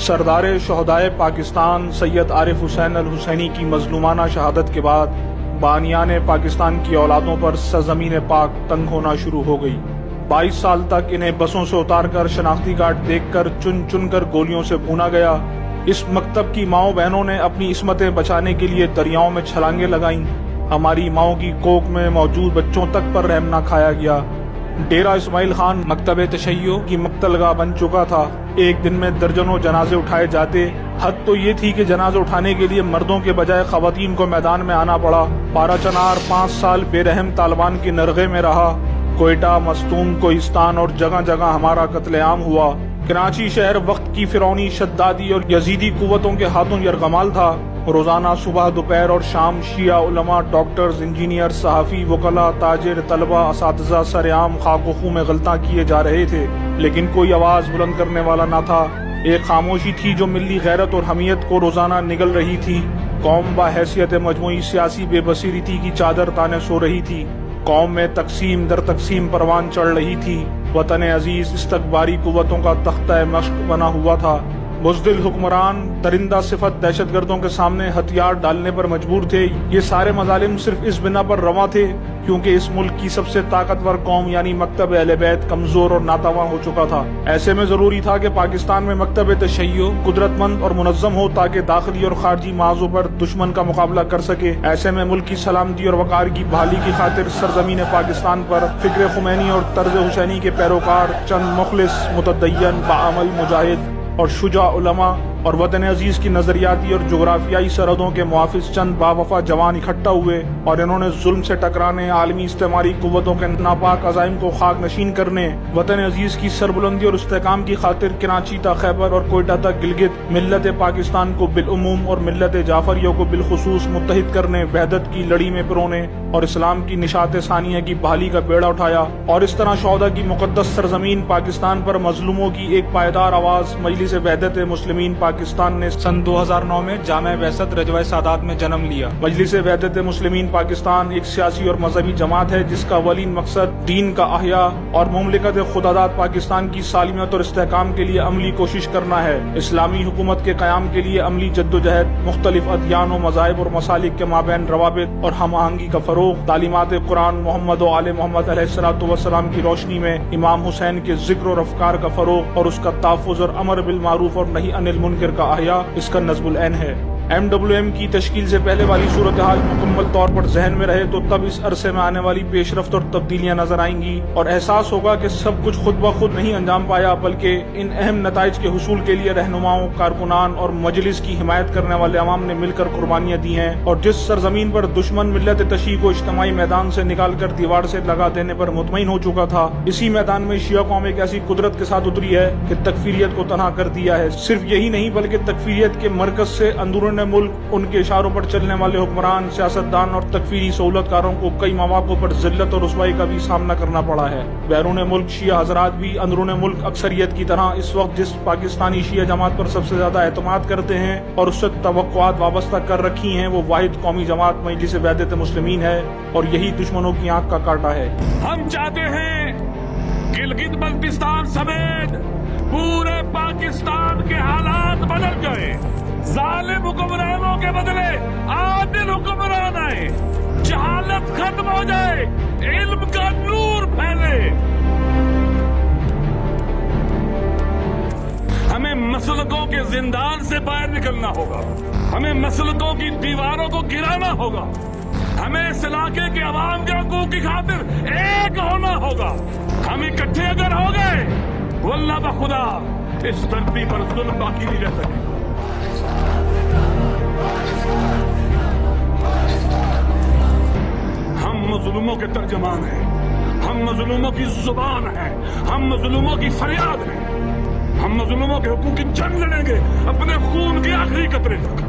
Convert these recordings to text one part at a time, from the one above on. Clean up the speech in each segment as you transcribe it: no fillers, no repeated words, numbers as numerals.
سردار شہدائے پاکستان سید عارف حسین الحسینی کی مظلومانہ شہادت کے بعد بانیان پاکستان کی اولادوں پر سرزمین پاک تنگ ہونا شروع ہو گئی۔ 22 سال تک انہیں بسوں سے اتار کر شناختی کارڈ دیکھ کر چن چن کر گولیوں سے بھونا گیا۔ اس مکتب کی ماؤں بہنوں نے اپنی عصمتیں بچانے کے لیے دریاؤں میں چھلانگیں لگائیں۔ ہماری ماؤں کی کوکھ میں موجود بچوں تک پر رحم نہ کھایا گیا۔ ڈیرہ اسماعیل خان مکتب تشیع کی مقتلگاہ بن چکا تھا۔ ایک دن میں درجنوں جنازے اٹھائے جاتے۔ حد تو یہ تھی کہ جنازے اٹھانے کے لیے مردوں کے بجائے خواتین کو میدان میں آنا پڑا۔ پارا چنار 5 سال بے رحم طالبان کی نرغے میں رہا۔ کوئٹہ، مستونگ، کوہستان اور جگہ جگہ ہمارا قتل عام ہوا۔ کراچی شہر وقت کی فرعونی شدادی اور یزیدی قوتوں کے ہاتھوں یرغمال تھا۔ روزانہ صبح، دوپہر اور شام شیعہ علماء، ڈاکٹرز، انجینئر، صحافی، وکلاء، تاجر، طلبہ، اساتذہ سرعام خاک و خون میں غلطاں کیے جا رہے تھے، لیکن کوئی آواز بلند کرنے والا نہ تھا۔ ایک خاموشی تھی جو ملی غیرت اور حمیت کو روزانہ نگل رہی تھی۔ قوم بحیثیت مجموعی سیاسی بے بصیرتی کی چادر تانے سو رہی تھی۔ قوم میں تقسیم در تقسیم پروان چڑھ رہی تھی۔ وطن عزیز استکباری قوتوں کا تختہ مشق بنا ہوا تھا۔ بزدل حکمران درندہ صفت دہشت گردوں کے سامنے ہتھیار ڈالنے پر مجبور تھے۔ یہ سارے مظالم صرف اس بنا پر رواں تھے کیونکہ اس ملک کی سب سے طاقتور قوم یعنی مکتب اہل بیت کمزور اور ناتواں ہو چکا تھا۔ ایسے میں ضروری تھا کہ پاکستان میں مکتب تشیع قدرت مند اور منظم ہو تاکہ داخلی اور خارجی معاذوں پر دشمن کا مقابلہ کر سکے۔ ایسے میں ملک کی سلامتی اور وقار کی بحالی کی خاطر سرزمین پاکستان پر فکر خمینی اور طرز حسینی کے پیروکار چند مخلص، متدین، باعمل، مجاہد اور شجاع علماء اور وطن عزیز کی نظریاتی اور جغرافیائی سرحدوں کے محافظ چند باوفا جوان اکٹھا ہوئے اور انہوں نے ظلم سے ٹکرانے، عالمی استعماری قوتوں کے ناپاک عزائم کو خاک نشین کرنے، وطن عزیز کی سربلندی اور استحکام کی خاطر کراچی تا خیبر اور کوئٹہ تک گلگت، ملت پاکستان کو بالعموم اور ملت جعفریہ کو بالخصوص متحد کرنے، وحدت کی لڑی میں پرونے اور اسلام کی نشاط ثانیہ کی بحالی کا بیڑا اٹھایا، اور اس طرح شہداء کی مقدس سرزمین پاکستان پر مظلوموں کی ایک پائیدار آواز مجلس وحدت مسلمین پاکستان نے سن 2009 میں جامع بعثت رجوع سادات میں جنم لیا۔ مجلس وحدت مسلمین پاکستان ایک سیاسی اور مذہبی جماعت ہے جس کا اولین مقصد دین کا احیاء اور مملکت خداداد پاکستان کی سالمیت اور استحکام کے لیے عملی کوشش کرنا ہے۔ اسلامی حکومت کے قیام کے لیے عملی جدوجہد، مختلف ادیان و مذاہب اور مسالک کے مابین روابط اور ہم آہنگی کا فروغ، تعلیمات قرآن محمد و آل محمد علیہ الصلوۃ والسلام کی روشنی میں امام حسین کے ذکر اور افکار کا فروغ اور اس کا تحفظ اور امر بالمعروف اور نہی عن المنکر کا احیاء اس کا نصب العین ہے۔ MWM کی تشکیل سے پہلے والی صورتحال مکمل طور پر ذہن میں رہے تو تب اس عرصے میں آنے والی پیش رفت اور تبدیلیاں نظر آئیں گی اور احساس ہوگا کہ سب کچھ خود بخود نہیں انجام پایا، بلکہ ان اہم نتائج کے حصول کے لیے رہنماؤں، کارکنان اور مجلس کی حمایت کرنے والے عوام نے مل کر قربانیاں دی ہیں، اور جس سرزمین پر دشمن ملت تشیع کو اجتماعی میدان سے نکال کر دیوار سے لگا دینے پر مطمئن ہو چکا تھا، اسی میدان میں شیعہ قوم ایک ایسی قدرت کے ساتھ اتری ہے کہ تکفیریت کو تنہا کر دیا ہے۔ صرف یہی نہیں بلکہ تکفیریت کے مرکز سے اندرون ملک ان کے اشاروں پر چلنے والے حکمران، سیاستدان اور تکفیری سہولت کاروں کو کئی مواقع پر ذلت اور رسوائی کا بھی سامنا کرنا پڑا ہے۔ بیرون ملک شیعہ حضرات بھی اندرون ملک اکثریت کی طرح اس وقت جس پاکستانی شیعہ جماعت پر سب سے زیادہ اعتماد کرتے ہیں اور اس سے توقعات وابستہ کر رکھی ہیں، وہ واحد قومی جماعت مجلس وحدت مسلمین ہے، اور یہی دشمنوں کی آنکھ کا کاٹا ہے۔ ہم چاہتے ہیں گلگت بلتستان سمیت پورے پاکستان کے حالات بدل گئے، ظالم حکمرانوں کے بدلے عادل حکمران آئے، جہالت ختم ہو جائے، علم کا نور پھیلے۔ ہمیں مسلکوں کے زندان سے باہر نکلنا ہوگا، ہمیں مسلکوں کی دیواروں کو گرانا ہوگا، ہمیں اس علاقے کے عوام کے حقوق کی خاطر ایک ہونا ہوگا۔ ہم اکٹھے اگر ہو گئے واللہ بخدا اس دھرتی پر ظلم باقی نہیں رہ سکے۔ ہم مظلوموں کے ترجمان ہیں، ہم مظلوموں کی زبان ہیں، ہم مظلوموں کی فریاد ہیں، ہم مظلوموں کے حقوق کی جنگ لڑیں گے اپنے خون کے آخری قطرے تک۔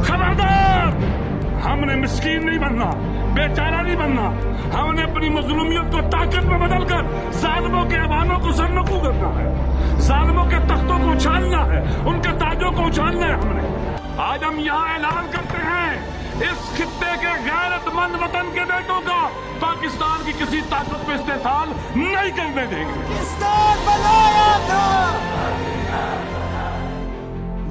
خبردار، ہم نے مسکین نہیں بننا، بے چارہ نہیں بننا، ہم نے اپنی مظلومیت کو طاقت میں بدل کر ظالموں کے ایوانوں کو سرنگو کرنا ہے، ظالموں کے تختوں کو اچھالنا ہے، ان کے تاجوں کو اچھالنا ہے۔ ہم نے آج ہم یہاں اعلان کرتے ہیں اس خطے کے غیرت مند وطن کے بیٹوں کا پاکستان کی کسی طاقت کو استحصال نہیں کرنے دیں گے۔ پاکستان بنایا تھا